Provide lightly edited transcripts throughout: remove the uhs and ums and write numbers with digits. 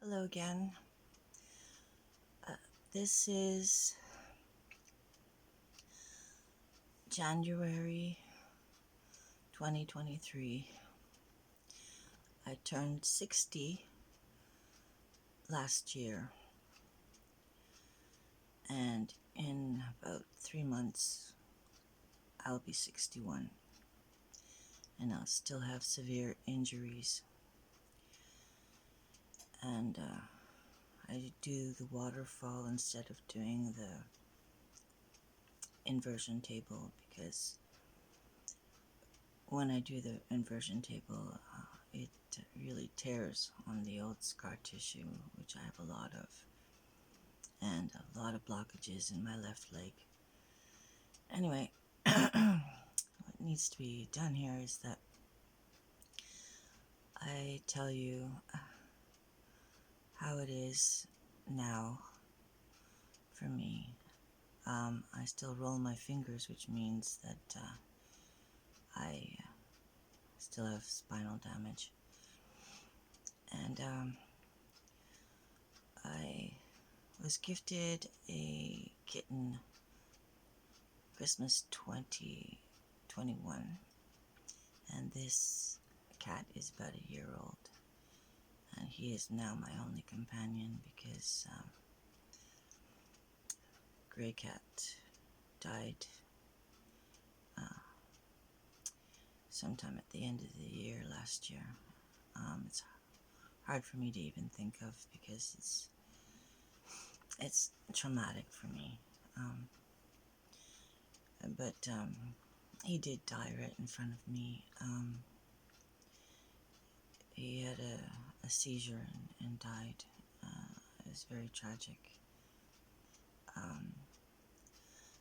Hello again. This is January 2023. I turned 60 last year, and in about 3 months, I'll be 61, and I'll still have severe injuries. And I do the waterfall instead of doing the inversion table because when I do the inversion table, it really tears on the old scar tissue, which I have a lot of, and a lot of blockages in my left leg. Anyway, what needs to be done here is that I tell you how it is now for me. I still roll my fingers, which means that I still have spinal damage. And I was gifted a kitten Christmas 2021, and this cat is about a year old, and he is now my only companion because Grey Cat died sometime at the end of the year last year. It's hard for me to even think of because it's traumatic for me. But he did die right in front of me. He had a seizure and died. It was very tragic.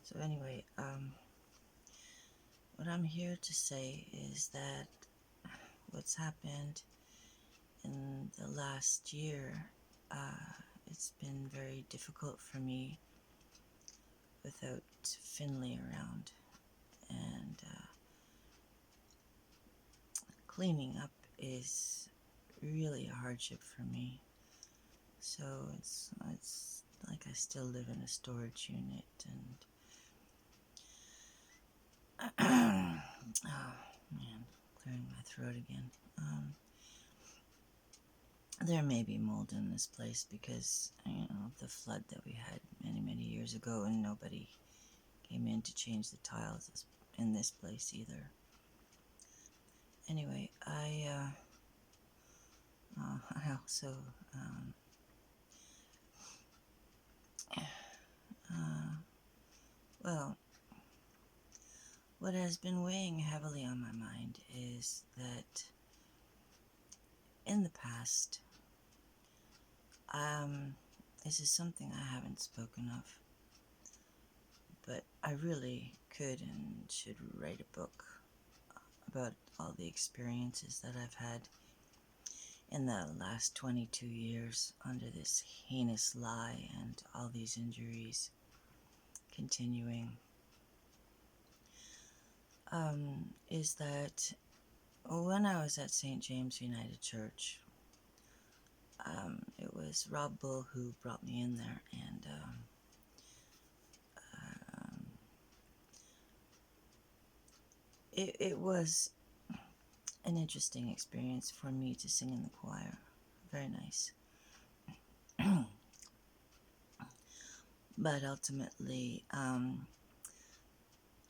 So anyway, what I'm here to say is that what's happened in the last year, it's been very difficult for me without Finley around, and cleaning up is really a hardship for me. So it's like I still live in a storage unit, and oh man, clearing my throat again. There may be mold in this place because, of the flood that we had many years ago, and nobody came in to change the tiles in this place either. Anyway, I also, well, what has been weighing heavily on my mind is that in the past, this is something I haven't spoken of, but I really could and should write a book about all the experiences that I've had in the last 22 years under this heinous lie and all these injuries continuing. Is that when I was at St. James United Church, it was Rob Bull who brought me in there, and it was an interesting experience for me to sing in the choir. Very nice. But ultimately,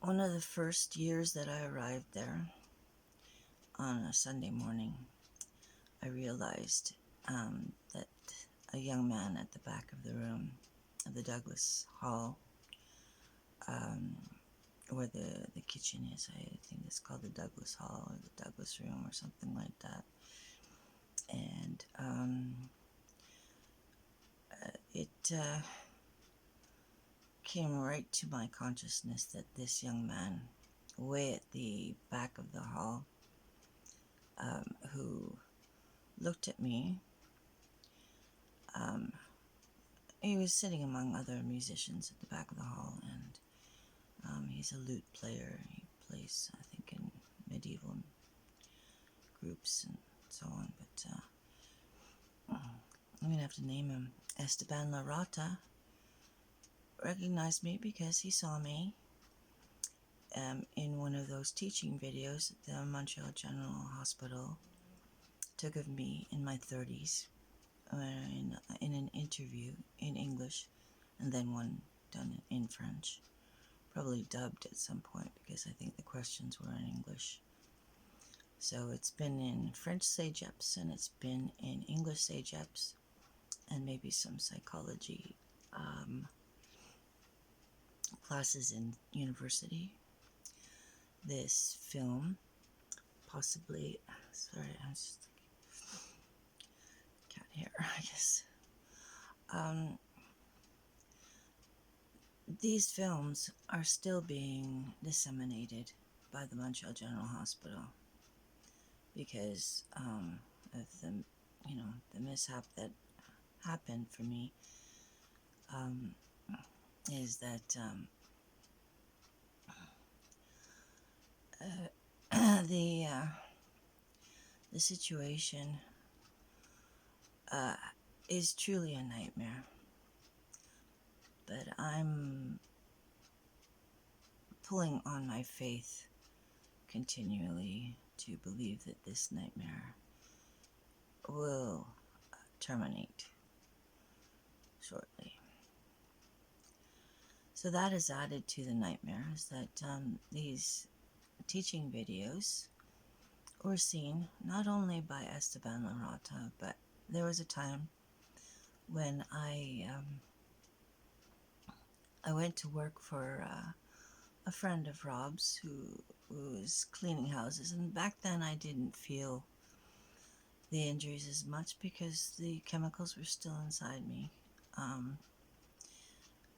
one of the first years that I arrived there on a Sunday morning, I realized that a young man at the back of the room of the Douglas Hall, where the kitchen is, I think it's called the Douglas Hall or the Douglas Room or something like that. And it came right to my consciousness that this young man, way at the back of the hall, who looked at me, he was sitting among other musicians at the back of the hall, and he's a lute player. He plays, I think, in medieval groups and so on, but I'm going to have to name him, Esteban Larata, recognized me because he saw me in one of those teaching videos that the Montreal General Hospital took of me in my 30s in an interview in English, and then one done in French, probably dubbed at some point because I think the questions were in English. So it's been in French CEGEPs, and it's been in English CEGEPs, and maybe some psychology classes in university. This film, possibly, sorry, I'm just cat hair, I guess. These films are still being disseminated by the Montreal General Hospital because of the mishap that happened for me. Is that the situation is truly a nightmare, but I'm pulling on my faith continually to believe that this nightmare will terminate shortly. So that is added to the nightmares that these teaching videos were seen not only by Esteban Larata, but there was a time when I went to work for a friend of Rob's who was cleaning houses, and back then I didn't feel the injuries as much because the chemicals were still inside me,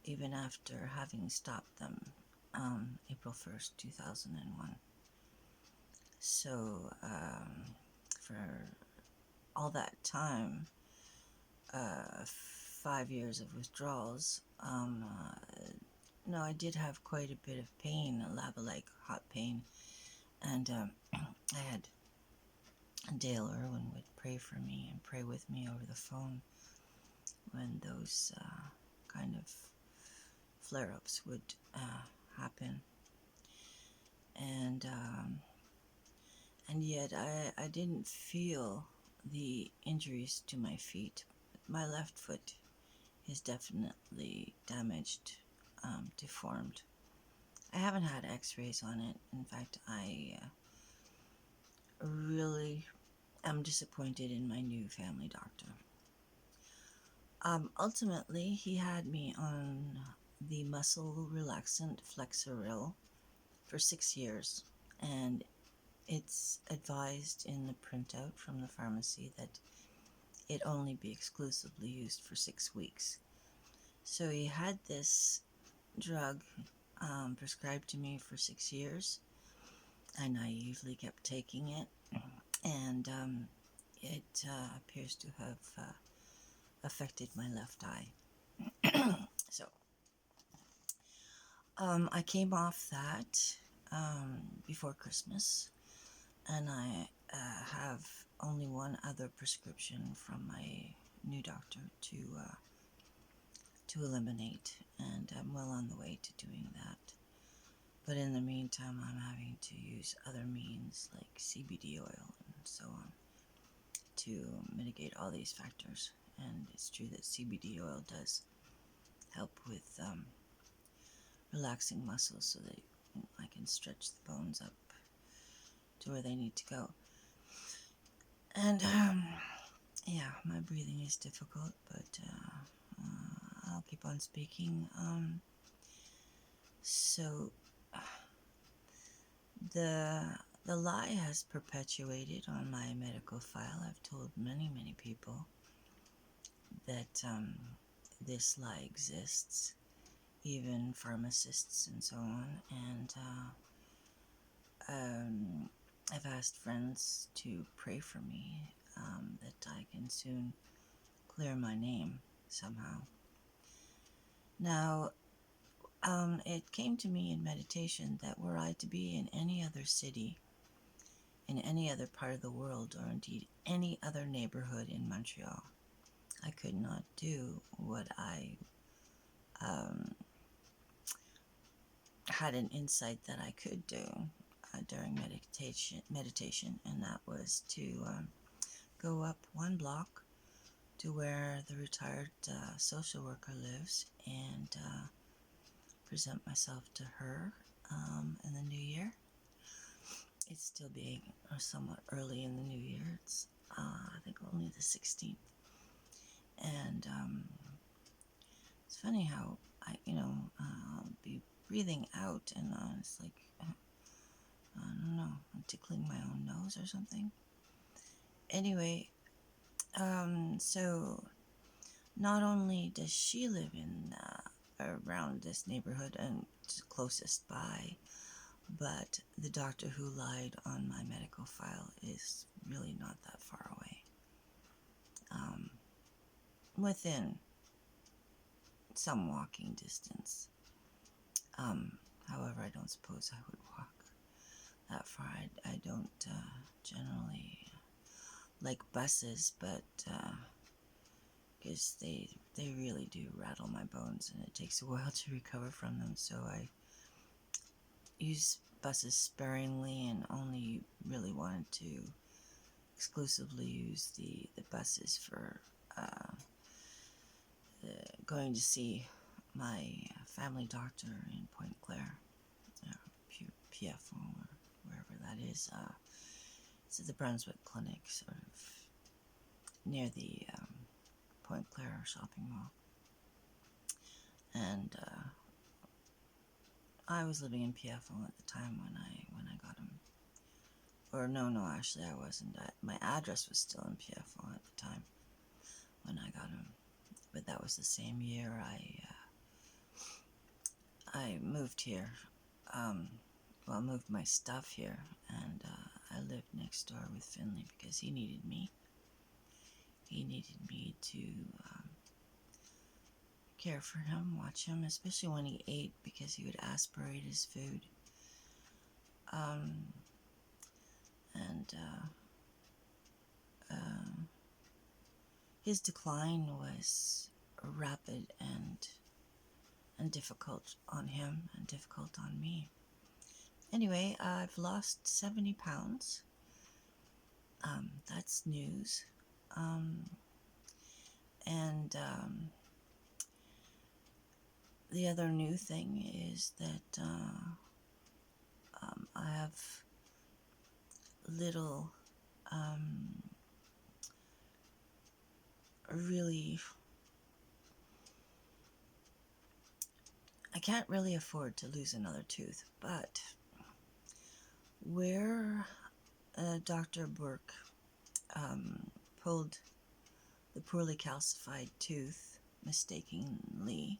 even after having stopped them April 1st, 2001. So for all that time, 5 years of withdrawals, no, I did have quite a bit of pain, a lava-like hot pain, and I had Dale Irwin would pray for me and pray with me over the phone when those kind of flare-ups would happen, and yet I didn't feel the injuries to my feet. My left foot is definitely damaged, deformed. I haven't had x-rays on it. In fact, I really am disappointed in my new family doctor. Ultimately, he had me on the muscle relaxant Flexeril for 6 years, and it's advised in the printout from the pharmacy that it only be exclusively used for 6 weeks. So he had this drug prescribed to me for 6 years. I naively kept taking it, and it appears to have affected my left eye. So I came off that before Christmas, and I have only one other prescription from my new doctor to eliminate, and I'm well on the way to doing that. But in the meantime, I'm having to use other means like CBD oil and so on to mitigate all these factors. And it's true that CBD oil does help with relaxing muscles so that I can stretch the bones up to where they need to go. And yeah, my breathing is difficult, but I'll keep on speaking. So the lie has perpetuated on my medical file. I've told many people that this lie exists, even pharmacists and so on, and I've asked friends to pray for me that I can soon clear my name somehow. Now, it came to me in meditation that were I to be in any other city, in any other part of the world, or indeed any other neighborhood in Montreal, I could not do what I um, had an insight that I could do during meditation, and that was to go up one block to where the retired social worker lives and present myself to her in the new year. It's still being somewhat early in the new year. It's I think only the 16th, and it's funny how I'll be breathing out, and it's like I don't know, I'm tickling my own nose or something. Anyway, so not only does she live in around this neighborhood and closest by, but the doctor who lied on my medical file is really not that far away. Within some walking distance. However, I don't suppose I would walk that far. I don't generally like buses, but because they really do rattle my bones, and it takes a while to recover from them. So I use buses sparingly, and only really wanted to exclusively use the buses for going to see my family doctor in Pointe Claire, PFO, or wherever that is. It's at the Brunswick Clinic, sort of near the Pointe Claire shopping mall. And I was living in PFO at the time when I got him. Or no, actually I wasn't. My address was still in PFO at the time when I got him. But that was the same year I moved here. Moved my stuff here, and I lived next door with Finley because he needed me. He needed me to care for him, watch him, especially when he ate, because he would aspirate his food. And his decline was rapid and difficult on him and difficult on me. Anyway, I've lost 70 pounds. That's news. And the other new thing is that I have little really, I can't really afford to lose another tooth, but where Dr. Burke pulled the poorly calcified tooth mistakenly,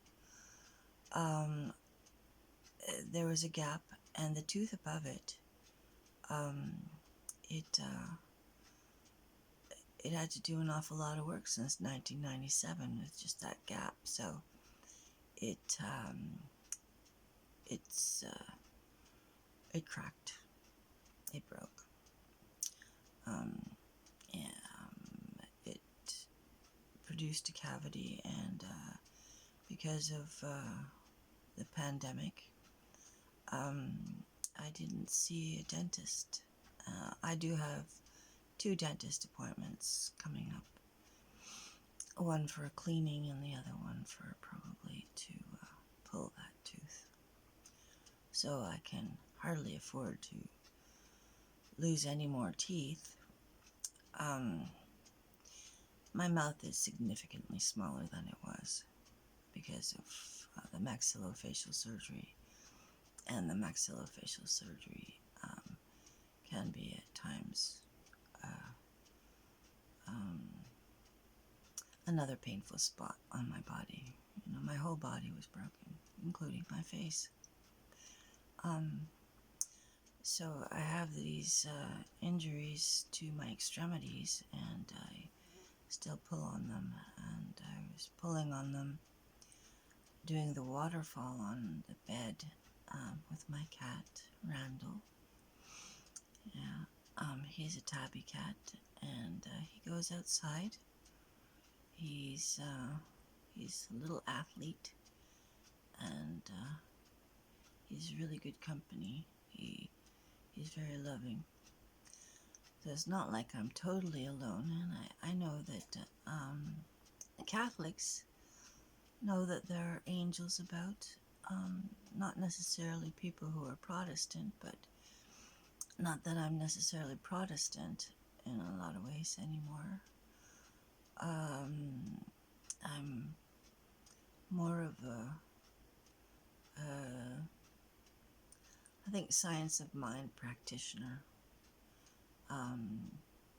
there was a gap, and the tooth above it, it had to do an awful lot of work since 1997 with just that gap. So it cracked, it broke. It produced a cavity, and because of the pandemic, I didn't see a dentist. I do have 2 dentist appointments coming up. One for a cleaning and the other one for probably to pull that tooth. So I can hardly afford to lose any more teeth. My mouth is significantly smaller than it was because of the maxillofacial surgery. And the maxillofacial surgery can be at times another painful spot on my body. You know, my whole body was broken, including my face. So I have these injuries to my extremities, and I still pull on them, and I was pulling on them doing the waterfall on the bed with my cat, Randall. Yeah, he's a tabby cat, and he goes outside. he's a little athlete, and he's really good company. He's very loving. So it's not like I'm totally alone, and I know that Catholics know that there are angels about. Not necessarily people who are Protestant, but not that I'm necessarily Protestant in a lot of ways anymore. I'm more of I think, science of mind practitioner,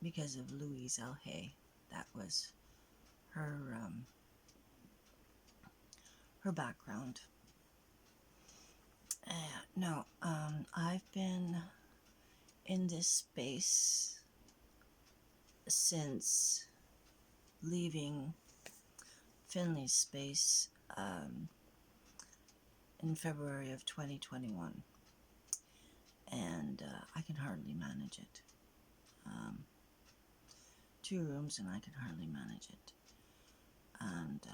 because of Louise L. Hay. That was her her background. No, I've been in this space since leaving Finley's space in February of 2021, and I can hardly manage it. 2 rooms and I can hardly manage it, and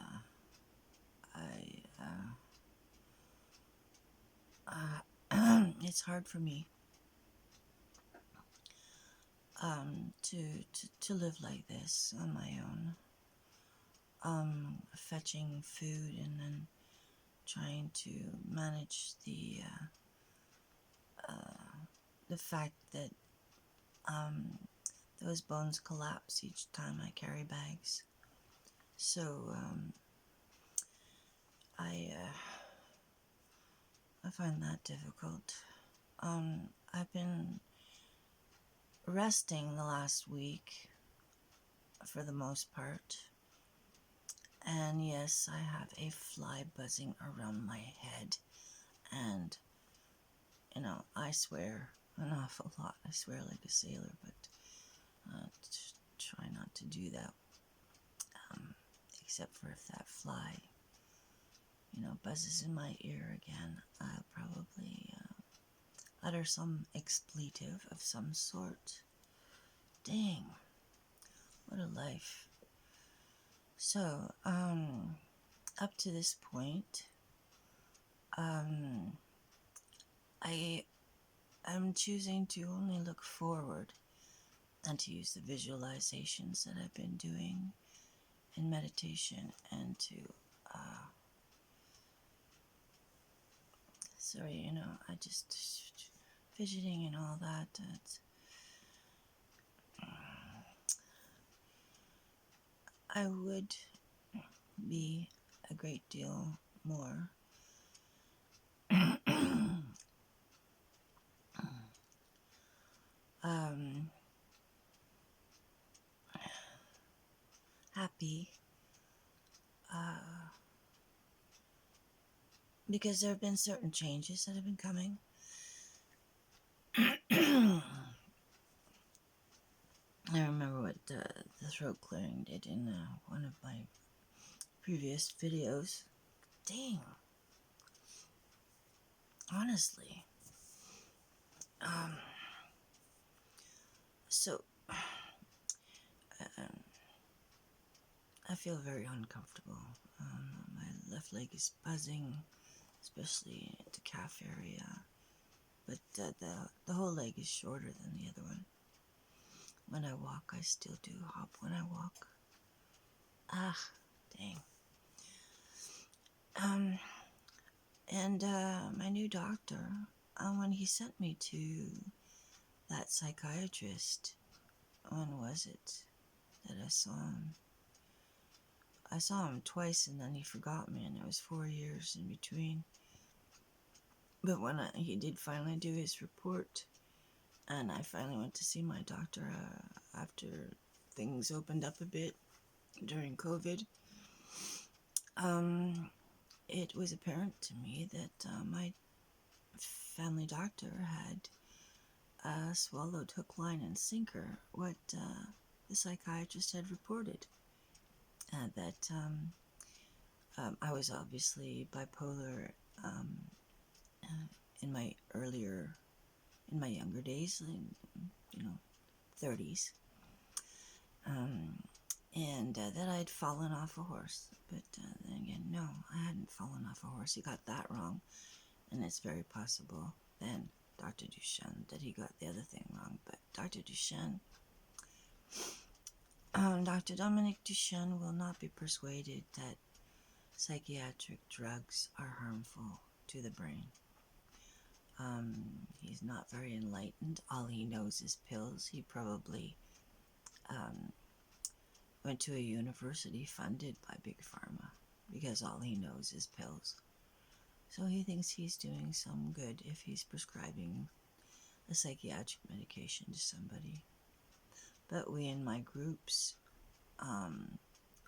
it's hard for me to live like this on my own, fetching food and then trying to manage the fact that those bones collapse each time I carry bags. So I find that difficult. I've been resting the last week for the most part. And yes, I have a fly buzzing around my head. And, I swear an awful lot. I swear like a sailor, but try not to do that. Except for if that fly, buzzes in my ear again, I'll probably utter some expletive of some sort. Dang, what a life. So, up to this point, I am choosing to only look forward and to use the visualizations that I've been doing in meditation, and to sorry, I just fidgeting and all that. I would be a great deal more happy because there have been certain changes that have been coming. I remember what the throat clearing did in one of my previous videos. Dang. Honestly. So, I feel very uncomfortable. My left leg is buzzing, especially at the calf area. But the whole leg is shorter than the other one. When I walk, I still do hop when I walk. Ah, dang. And my new doctor, when he sent me to that psychiatrist, when was it that I saw him? I saw him twice and then he forgot me, and it was 4 years in between. But when he did finally do his report, and I finally went to see my doctor after things opened up a bit during COVID, it was apparent to me that my family doctor had swallowed hook, line, and sinker what the psychiatrist had reported. That I was obviously bipolar in my younger days, 30s. and that I'd fallen off a horse. But then again, no, I hadn't fallen off a horse. He got that wrong, and it's very possible then, Dr. Duchenne, that he got the other thing wrong. But Dr. Duchenne, Dr. Dominic Duchenne will not be persuaded that psychiatric drugs are harmful to the brain. He's not very enlightened. All he knows is pills. He probably went to a university funded by Big Pharma because all he knows is pills. So he thinks he's doing some good if he's prescribing a psychiatric medication to somebody. But we in my groups on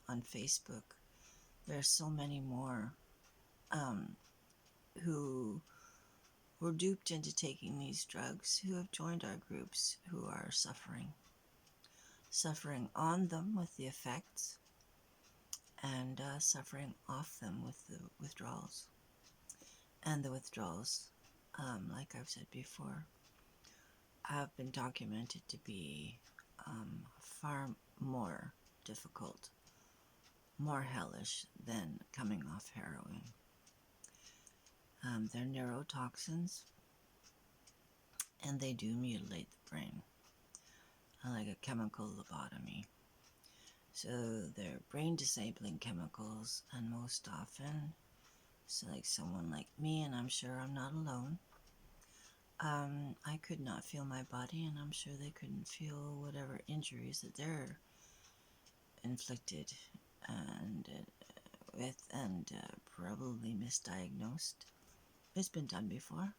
Facebook, there's so many more who were duped into taking these drugs, who have joined our groups, who are suffering on them with the effects, and suffering off them with the withdrawals. And the withdrawals, like I've said before, have been documented to be far more difficult, more hellish than coming off heroin. They're neurotoxins, and they do mutilate the brain, like a chemical lobotomy. So they're brain disabling chemicals, and most often, so like someone like me, and I'm sure I'm not alone, I could not feel my body, and I'm sure they couldn't feel whatever injuries that they're inflicted and probably misdiagnosed. It's been done before.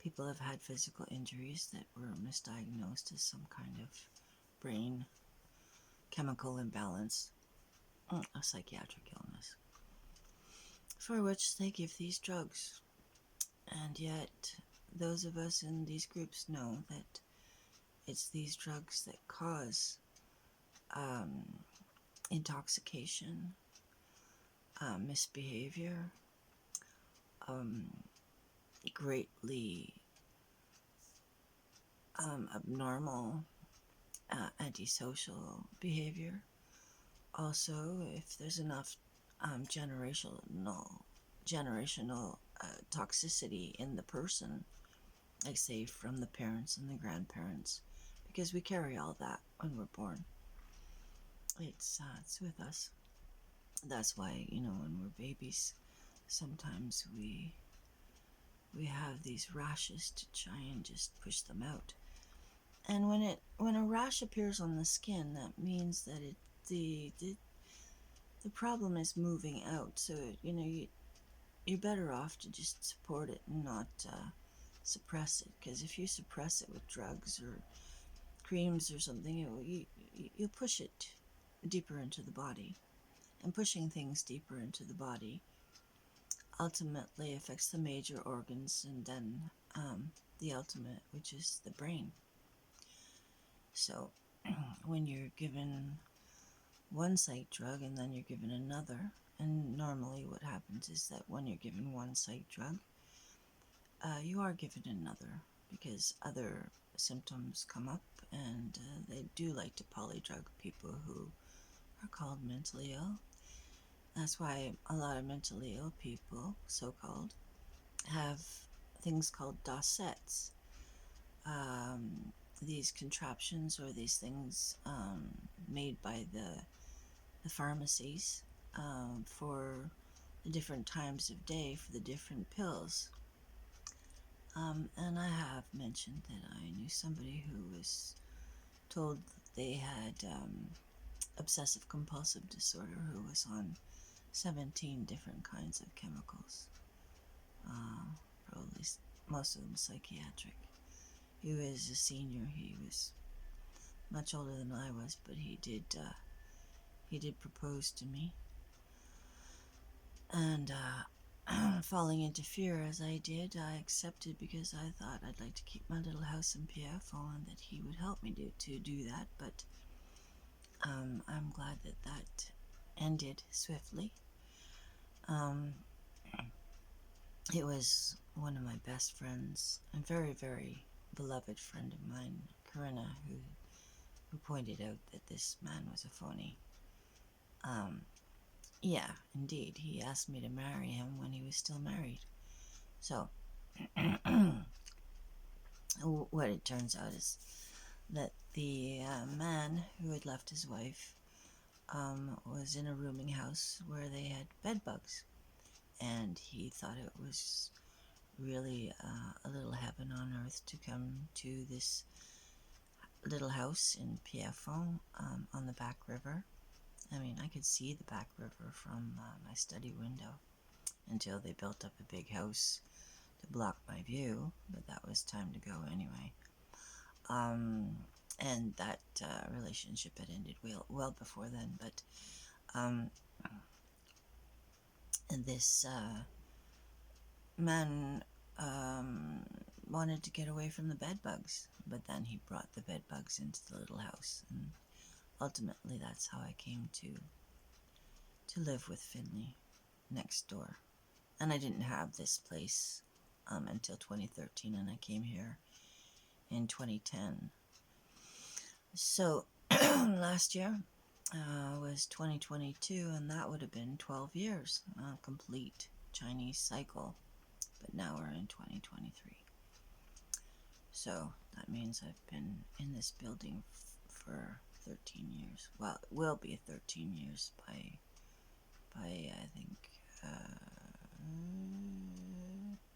People have had physical injuries that were misdiagnosed as some kind of brain chemical imbalance, a psychiatric illness, for which they give these drugs. And yet, those of us in these groups know that it's these drugs that cause intoxication, misbehavior, greatly abnormal antisocial behavior. Also, if there's enough generational toxicity in the person, like say from the parents and the grandparents, because we carry all that when we're born. It's with us. That's why, when we're babies, sometimes we have these rashes to try and just push them out. And when a rash appears on the skin, that means that the problem is moving out. So you're better off to just support it and not suppress it. Because if you suppress it with drugs or creams or something, you'll push it deeper into the body. And pushing things deeper into the body ultimately affects the major organs, and then the ultimate, which is the brain. So when you're given one psych drug and then you're given another, and normally what happens is that when you're given one psych drug, you are given another because other symptoms come up, and they do like to polydrug people who are called mentally ill. That's why a lot of mentally ill people, so-called, have things called dossets. These contraptions or these things made by the pharmacies for the different times of day for the different pills. And I have mentioned that I knew somebody who was told they had obsessive compulsive disorder who was on 17 different kinds of chemicals, probably most of them psychiatric. He was a senior. He was much older than I was, but he did propose to me. And falling into fear as I did, I accepted because I thought I'd like to keep my little house in PFO and that he would help me to do that. But I'm glad that ended swiftly. It was one of my best friends, a very, very beloved friend of mine, Corinna, who who pointed out that this man was a phony. Um, yeah, indeed, he asked me to marry him when he was still married. So, what it turns out is that the man who had left his wife was in a rooming house where they had bed bugs, and he thought it was really a little heaven on earth to come to this little house in Pierrefonds on the back river. I mean, I could see the back river from my study window until they built up a big house to block my view, but that was time to go anyway. And that relationship had ended well before then, but this man wanted to get away from the bed bugs, but then he brought the bed bugs into the little house, and ultimately that's how I came to live with Finley next door. And I didn't have this place until 2013, and I came here in 2010. So last year was 2022, and that would have been 12 years, complete Chinese cycle. But now we're in 2023. So that means I've been in this building for 13 years. Well, it will be 13 years by I think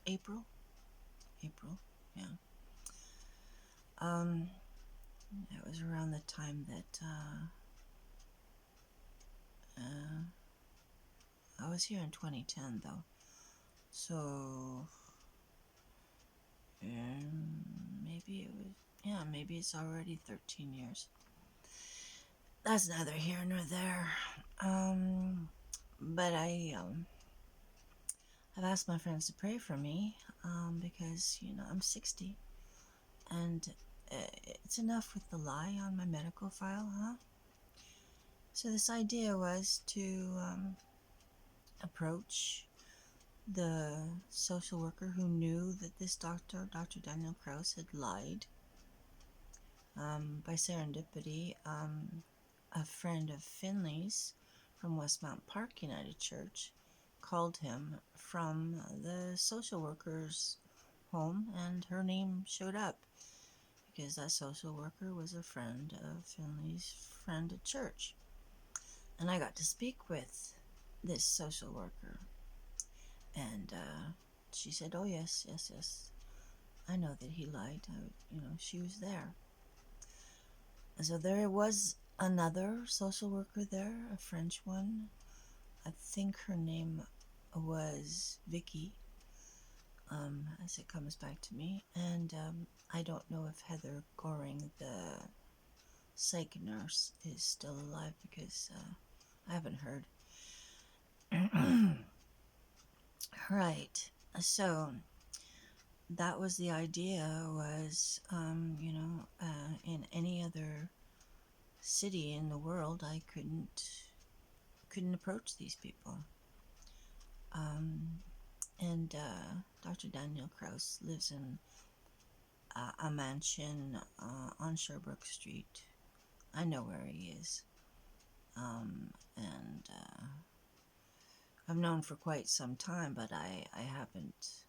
April, yeah. It was around the time that I was here in 2010 though, so maybe it was, yeah, maybe it's already 13 years. That's neither here nor there. But I've asked my friends to pray for me because, you know, I'm 60 and it's enough with the lie on my medical file, huh? So this idea was to approach the social worker who knew that this doctor, Dr. Daniel Kraus, had lied. By serendipity, a friend of Finley's from Westmount Park United Church called him from the social worker's home, and her name showed up because that social worker was a friend of Finley's friend at church. And I got to speak with this social worker, and she said, "Oh yes, I know that he lied. She was there." So there was another social worker there, a French one. I think her name was Vicky, as it comes back to me. And I don't know if Heather Goring, the psych nurse, is still alive because I haven't heard. Right. So that was the idea, was, in any other city in the world, I couldn't approach these people. And Dr. Daniel Kraus lives in a mansion on Sherbrooke Street. I know where he is. And I've known for quite some time, but I haven't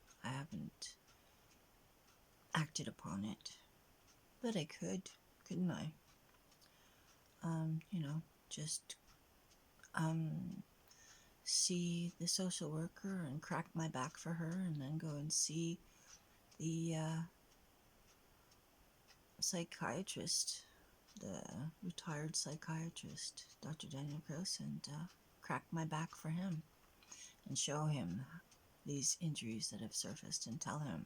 acted upon it. But I couldn't I? Just see the social worker and crack my back for her, and then go and see the psychiatrist, the retired psychiatrist, Dr. Daniel Kraus, and crack my back for him and show him these injuries that have surfaced and tell him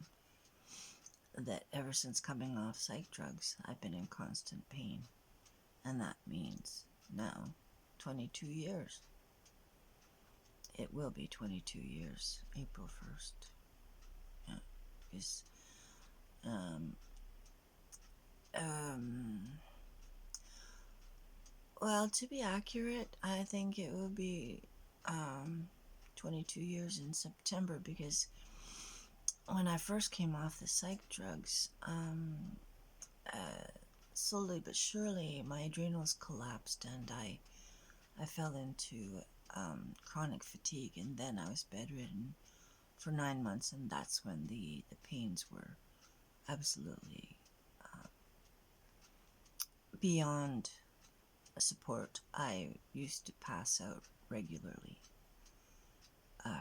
that ever since coming off psych drugs, I've been in constant pain. And that means now 22 years. It will be 22 years, April 1st. Yeah, because well, to be accurate, I think it will be 22 years in September, because when I first came off the psych drugs, slowly but surely my adrenals collapsed, and I fell into chronic fatigue, and then I was bedridden for 9 months, and that's when the pains were absolutely beyond support. I used to pass out regularly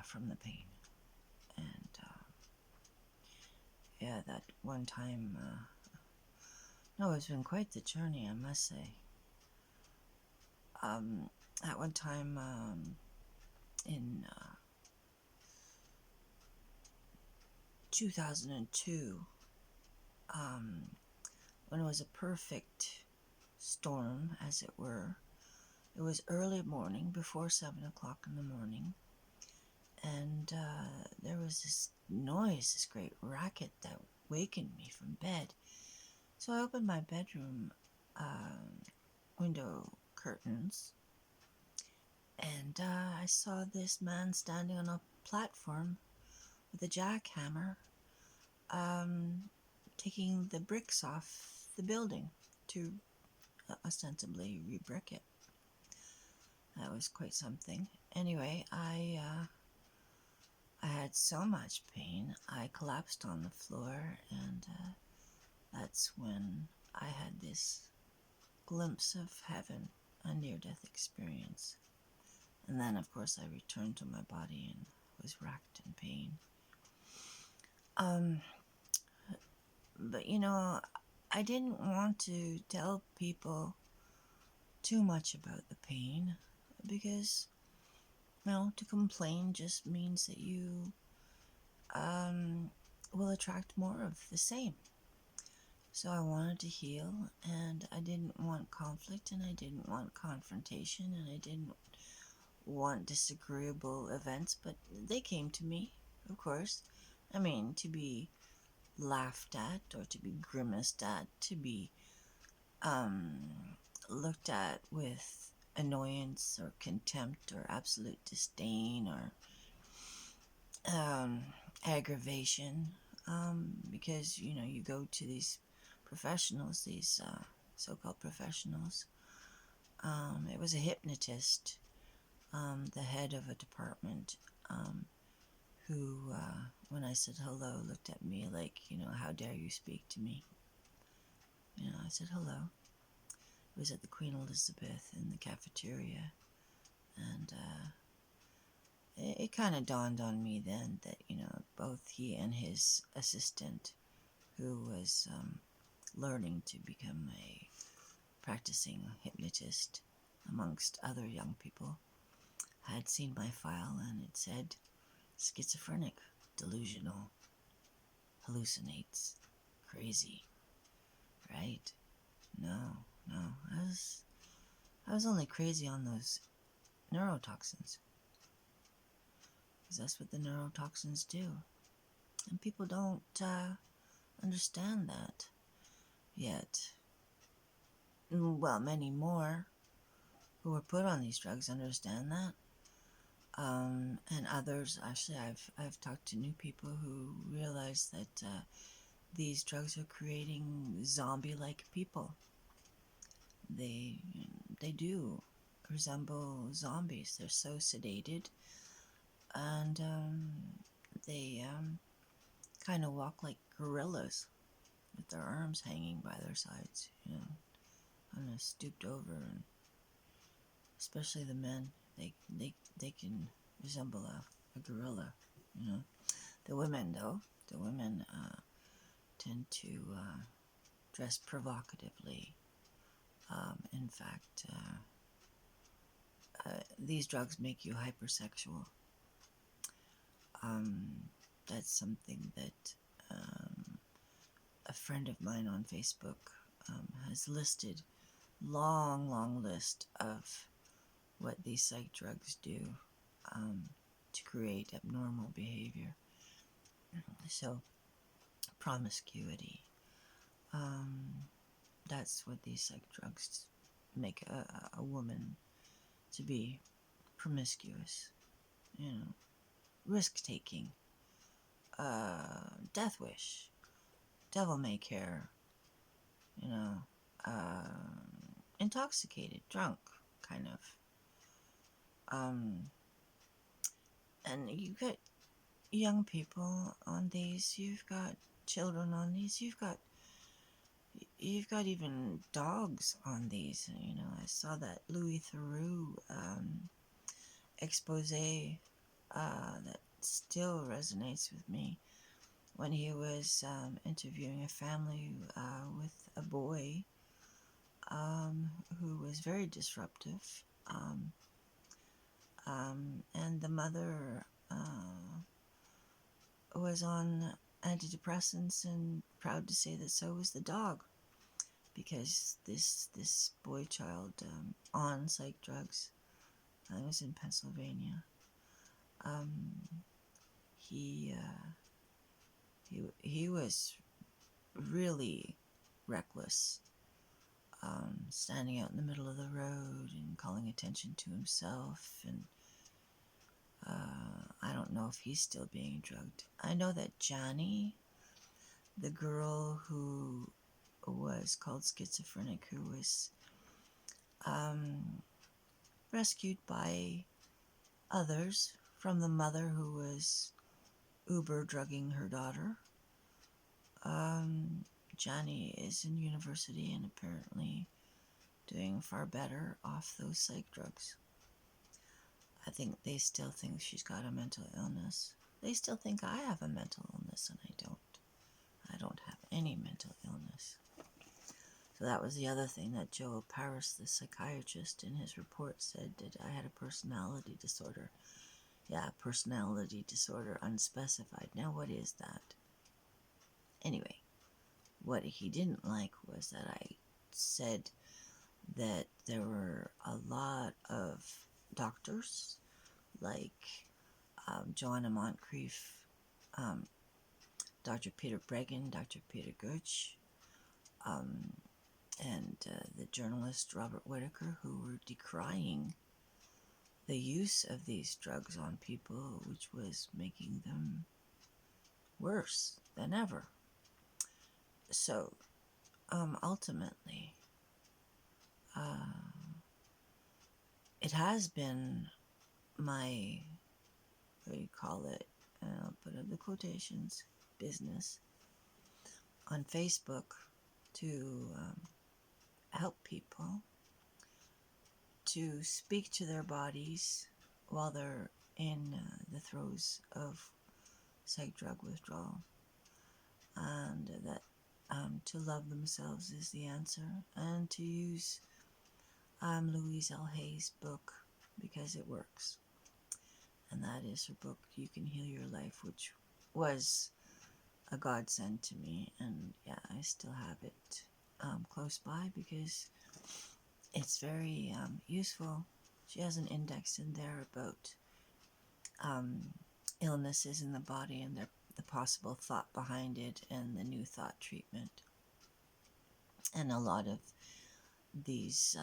from the pain, and yeah, that one time, no, it's been quite the journey, I must say. At one time, in 2002, when it was a perfect storm, as it were. It was early morning, before 7 o'clock in the morning, and there was this noise, this great racket that wakened me from bed. So I opened my bedroom window curtains, and I saw this man standing on a platform with a jackhammer, taking the bricks off the building to ostensibly re-brick it. That was quite something. Anyway, I had so much pain, I collapsed on the floor, and that's when I had this glimpse of heaven, a near-death experience. And then, of course, I returned to my body and was racked in pain. But I didn't want to tell people too much about the pain, because, to complain just means that you will attract more of the same. So I wanted to heal, and I didn't want conflict, and I didn't want confrontation, and I didn't want disagreeable events, but they came to me, of course. I mean, to be laughed at, or to be grimaced at, to be looked at with annoyance or contempt or absolute disdain or aggravation, because you go to these professionals, these so-called professionals. It was a hypnotist, the head of a department, who, when I said hello, looked at me like, how dare you speak to me? I said hello. It was at the Queen Elizabeth in the cafeteria, and it kind of dawned on me then that, both he and his assistant, who was learning to become a practicing hypnotist amongst other young people, had seen my file, and it said schizophrenic, delusional, hallucinates, crazy, right? No, I was only crazy on those neurotoxins, because that's what the neurotoxins do, and people don't understand that yet. Well, many more who were put on these drugs understand that, and others, actually, I've talked to new people who realize that these drugs are creating zombie-like people. They do resemble zombies. They're so sedated, and they kind of walk like gorillas, with their arms hanging by their sides, kind of stooped over, and especially the men, they can resemble a gorilla. The women, though, tend to dress provocatively. In fact, these drugs make you hypersexual. That's something that a friend of mine on Facebook has listed. Long list of what these psych drugs do to create abnormal behavior. So, promiscuity. That's what these psych drugs make a woman to be: promiscuous, risk-taking, death wish, devil may care, intoxicated, drunk, kind of. And you got young people on these, you've got children on these, you've got even dogs on these. You know, I saw that Louis Theroux expose that still resonates with me when he was interviewing a family with a boy who was very disruptive, and the mother was on antidepressants, and proud to say that so was the dog, because this boy child on psych drugs, I was in Pennsylvania. Um, he he was really reckless, standing out in the middle of the road and calling attention to himself. And I don't know if he's still being drugged. I know that Johnny, the girl who was called schizophrenic, who was um, rescued by others from the mother who was Uber drugging her daughter. Johnny is in university and apparently doing far better off those psych drugs. I think they still think she's got a mental illness. They still think I have a mental illness, and I don't. I don't have any mental illness. So that was the other thing that Joe Paris, the psychiatrist, in his report said that I had a personality disorder. Yeah, personality disorder, unspecified. Now, what is that? Anyway, what he didn't like was that I said that there were a lot of doctors like Joanna Moncrief, Dr. Peter Breggin, Dr. Peter Gertsch, and the journalist Robert Whitaker, who were decrying the use of these drugs on people, which was making them worse than ever. So, ultimately, it has been my, what do you call it? I'll put up the quotations, business on Facebook to help people to speak to their bodies while they're in the throes of psych drug withdrawal, and that to love themselves is the answer, and to use Louise L. Hay's book because it works. And that is her book, You Can Heal Your Life, which was a godsend to me. And yeah, I still have it close by because it's very useful. She has an index in there about illnesses in the body and the possible thought behind it and the new thought treatment. And a lot of these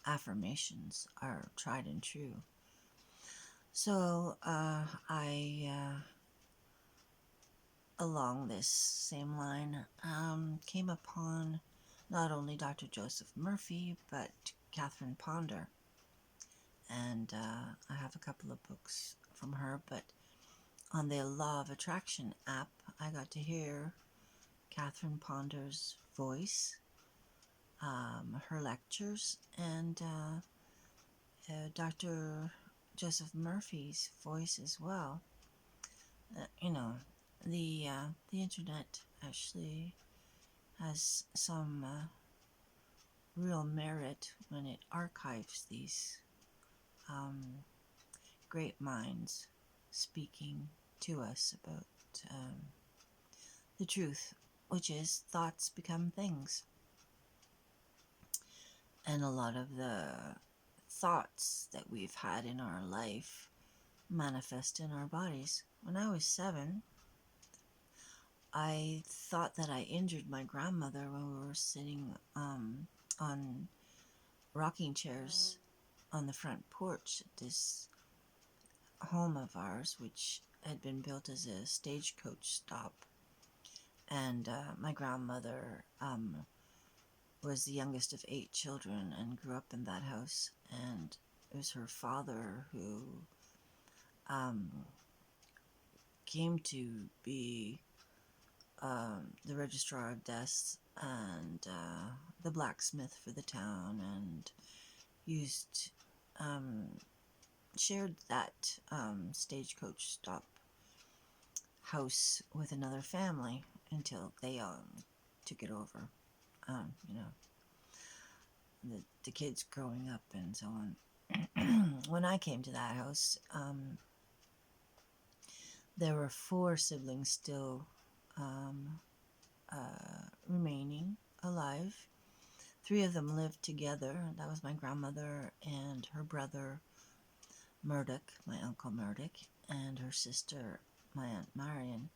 affirmations are tried and true. So along this same line, came upon not only Dr. Joseph Murphy, but Catherine Ponder. And I have a couple of books from her, but on the Law of Attraction app, I got to hear Catherine Ponder's voice, her lectures, and Dr. Joseph Murphy's voice as well. You know, the internet actually has some real merit when it archives these great minds speaking to us about the truth, which is thoughts become things. And a lot of the thoughts that we've had in our life manifest in our bodies. When I was 7, I thought that I injured my grandmother when we were sitting on rocking chairs on the front porch at this home of ours, which had been built as a stagecoach stop. And my grandmother was the youngest of 8 children and grew up in that house. And it was her father who um, came to be the registrar of deaths and the blacksmith for the town, and used shared that stagecoach stop house with another family until they took it over. You know, the kids growing up and so on. When I came to that house, there were 4 siblings still remaining alive. 3 of them lived together. That was my grandmother and her brother Murdoch, my uncle Murdoch, and her sister, my Aunt Marion.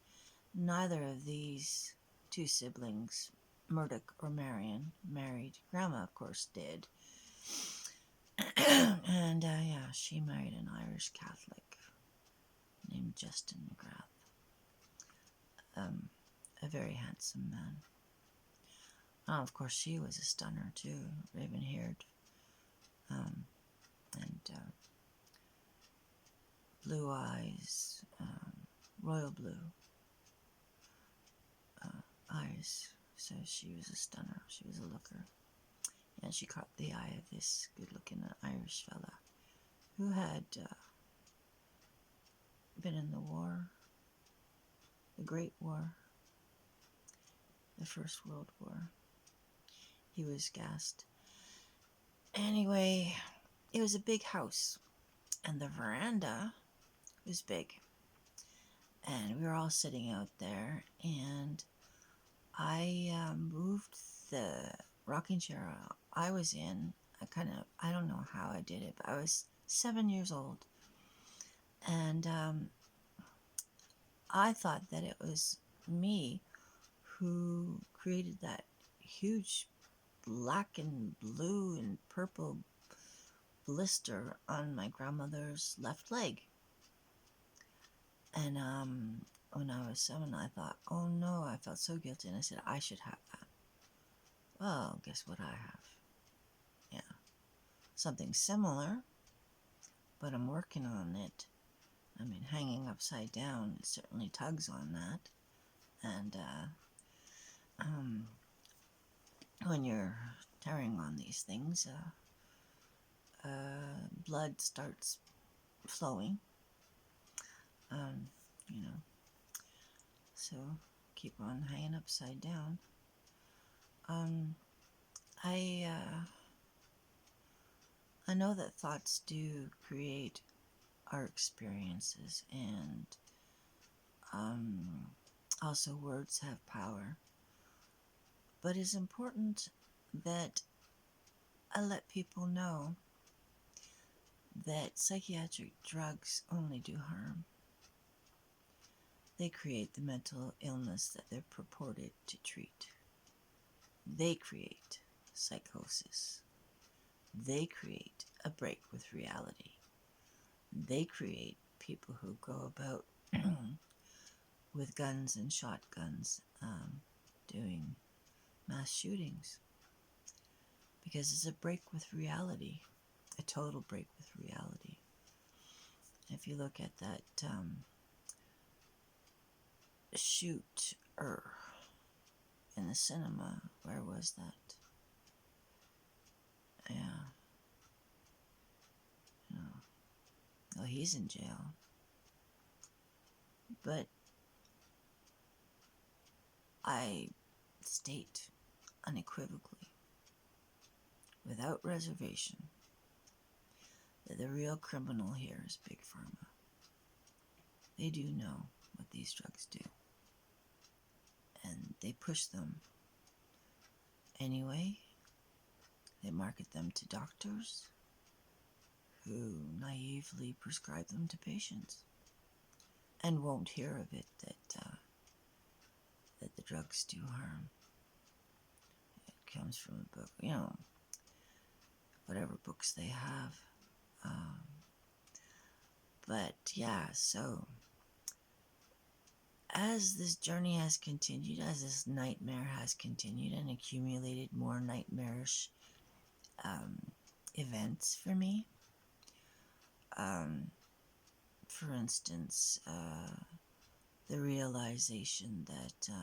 Neither of these 2 siblings, Murdoch or Marion, married. Grandma, of course, did. And yeah, she married an Irish Catholic named Justin McGrath. A very handsome man. Oh, of course, she was a stunner too, raven-haired, and blue eyes, royal blue eyes. So she was a stunner. She was a looker. And she caught the eye of this good-looking Irish fella who had been in the war, the Great War, the First World War. He was gassed. Anyway, it was a big house, and the veranda was big. And we were all sitting out there, and I moved the rocking chair I was in. I don't know how I did it, but I was 7 years old. And I thought that it was me who created that huge black and blue and purple blister on my grandmother's left leg. And when I was 7, I thought, oh no, I felt so guilty, and I said, I should have that. Well, guess what I have? Yeah, something similar, but I'm working on it. I mean, hanging upside down, it certainly tugs on that. And when you're tearing on these things, blood starts flowing. You know, so keep on hanging upside down. I know that thoughts do create our experiences, and also words have power. But it's important that I let people know that psychiatric drugs only do harm. They create the mental illness that they're purported to treat. They create psychosis. They create a break with reality. They create people who go about with guns and shotguns doing mass shootings. Because it's a break with reality, a total break with reality. If you look at that shooter in the cinema, where was that? Yeah. Well, he's in jail. But I state unequivocally, without reservation, that the real criminal here is Big Pharma. They do know what these drugs do. And they push them anyway. They market them to doctors who naively prescribe them to patients and won't hear of it that the drugs do harm. It comes from a book, whatever books they have. But yeah, so as this journey has continued, as this nightmare has continued and accumulated more nightmarish um, events for me, um, for instance, the realization that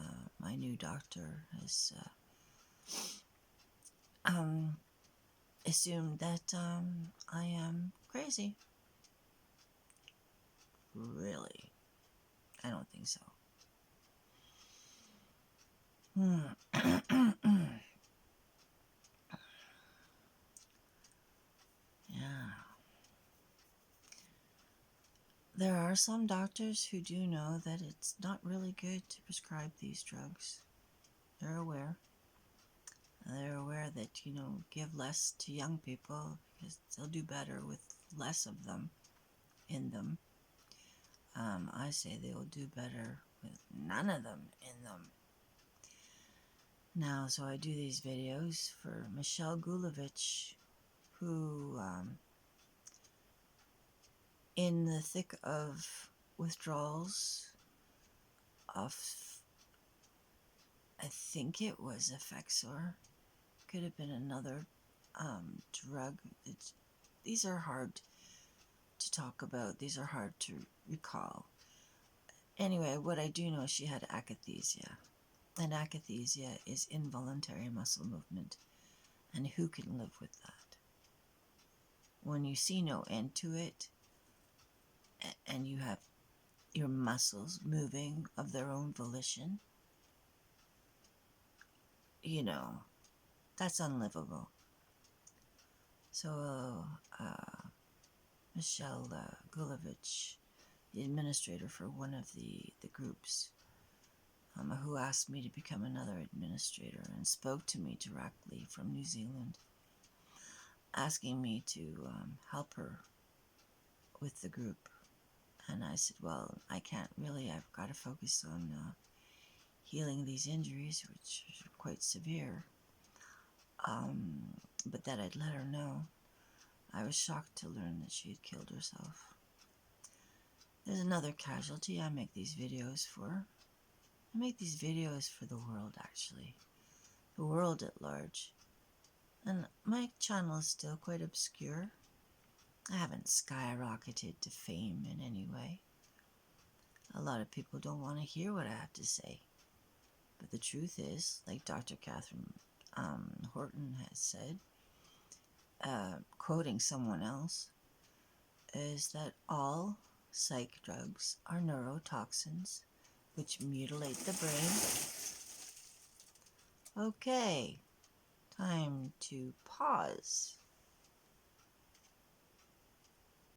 my new doctor has um, assumed that I am crazy. Really? I don't think so. Yeah. There are some doctors who do know that it's not really good to prescribe these drugs. They're aware. They're aware that, give less to young people because they'll do better with less of them in them. I say they will do better with none of them in them. Now, so I do these videos for Michelle Gulovich, who, in the thick of withdrawals of, I think it was Effexor, could have been another drug. These are hard to talk about. These are hard to recall. Anyway, what I do know is she had akathisia. And akathisia is involuntary muscle movement. And who can live with that? When you see no end to it, and you have your muscles moving of their own volition, that's unlivable. So, Michelle Gulovich, the administrator for one of the groups, who asked me to become another administrator and spoke to me directly from New Zealand, asking me to help her with the group. And I said, well, I can't really. I've got to focus on healing these injuries, which are quite severe. But that I'd let her know. I was shocked to learn that she had killed herself. There's another casualty I make these videos for. I make these videos for the world, actually. The world at large. And my channel is still quite obscure. I haven't skyrocketed to fame in any way. A lot of people don't want to hear what I have to say. But the truth is, like Dr. Catherine Horton has said, quoting someone else, is that all psych drugs are neurotoxins which mutilate the brain. Okay, time to pause.